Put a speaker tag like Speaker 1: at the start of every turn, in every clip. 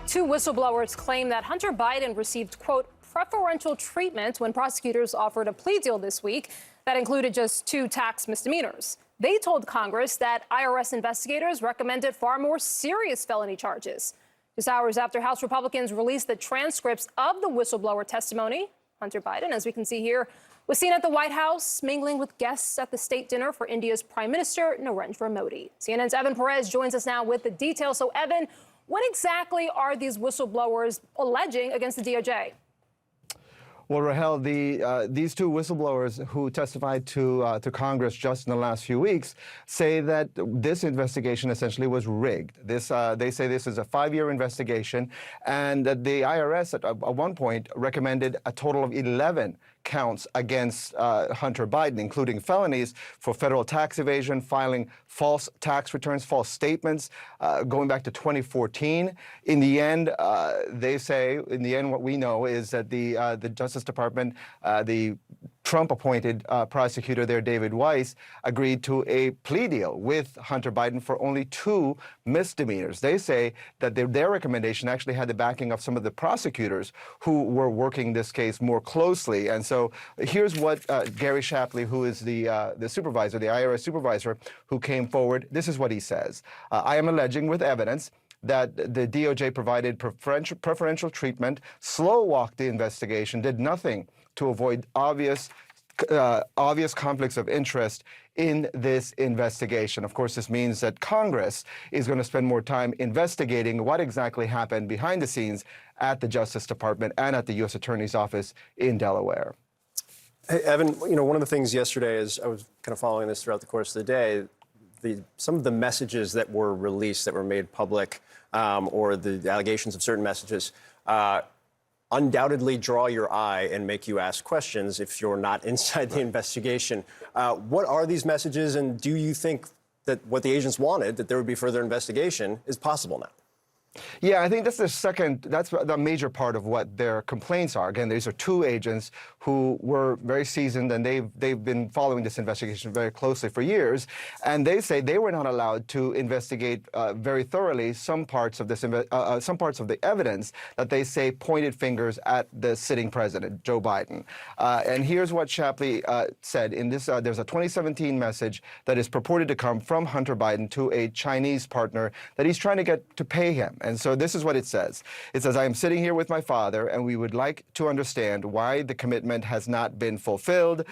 Speaker 1: Two whistleblowers claim that Hunter Biden received, quote, preferential treatment when prosecutors offered a plea deal this week that included just 2 tax misdemeanors. They told Congress that IRS investigators recommended far more serious felony charges. Just hours after House Republicans released the transcripts of the whistleblower testimony, Hunter Biden, as we can see here, was seen at the White House mingling with guests at the state dinner for India's Prime Minister Narendra Modi. CNN's Evan Perez joins us now with the details. So, Evan, what exactly are these whistleblowers alleging against the DOJ?
Speaker 2: Well, Rahel, these 2 whistleblowers who testified to Congress just in the last few weeks say that this investigation essentially was rigged. They say this is a 5-year investigation, and that the IRS at one point recommended a total of 11 counts against Hunter Biden, including felonies for federal tax evasion, filing false tax returns, false statements, going back to 2014. In the end, they say, what we know is that the Justice Department, the Trump-appointed prosecutor there, David Weiss, agreed to a plea deal with Hunter Biden for only 2 misdemeanors. They say that their recommendation actually had the backing of some of the prosecutors who were working this case more closely. And so here's what Gary Shapley, who is the supervisor, the IRS supervisor, who came forward. This is what he says. I am alleging with evidence that the DOJ provided preferential treatment, slow-walked the investigation, did nothing to avoid obvious conflicts of interest in this investigation. Of course, this means that Congress is going to spend more time investigating what exactly happened behind the scenes at the Justice Department and at the U.S. Attorney's Office in Delaware.
Speaker 3: Hey, Evan, one of the things yesterday is I was kind of following this throughout the course of the day. Some of the messages that were released, that were made public, or the allegations of certain messages, undoubtedly draw your eye and make you ask questions if you're not inside the investigation. What are these messages, and do you think that what the agents wanted, that there would be further investigation, is possible now?
Speaker 2: Yeah, I think that's the major part of what their complaints are. Again, these are 2 agents who were very seasoned, and they've been following this investigation very closely for years. And they say they were not allowed to investigate very thoroughly some parts of the evidence that they say pointed fingers at the sitting president, Joe Biden. And here's what Shapley said in this. There's a 2017 message that is purported to come from Hunter Biden to a Chinese partner that he's trying to get to pay him. And so this is what it says. It says, I am sitting here with my father, and we would like to understand why the commitment has not been fulfilled.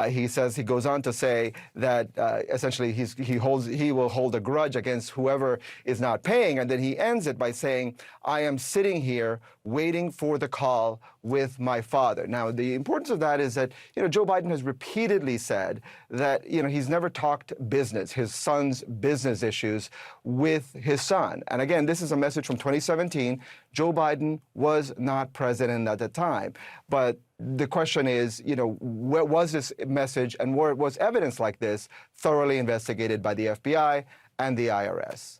Speaker 2: He goes on to say that essentially he will hold a grudge against whoever is not paying. And then he ends it by saying, I am sitting here waiting for the call with my father. Now, the importance of that is that, Joe Biden has repeatedly said that, he's never talked business, his son's business issues, with his son. And again, this is a message from 2017. Joe Biden was not president at the time. But the question is, where was this message, and where was evidence like this thoroughly investigated by the FBI and the IRS?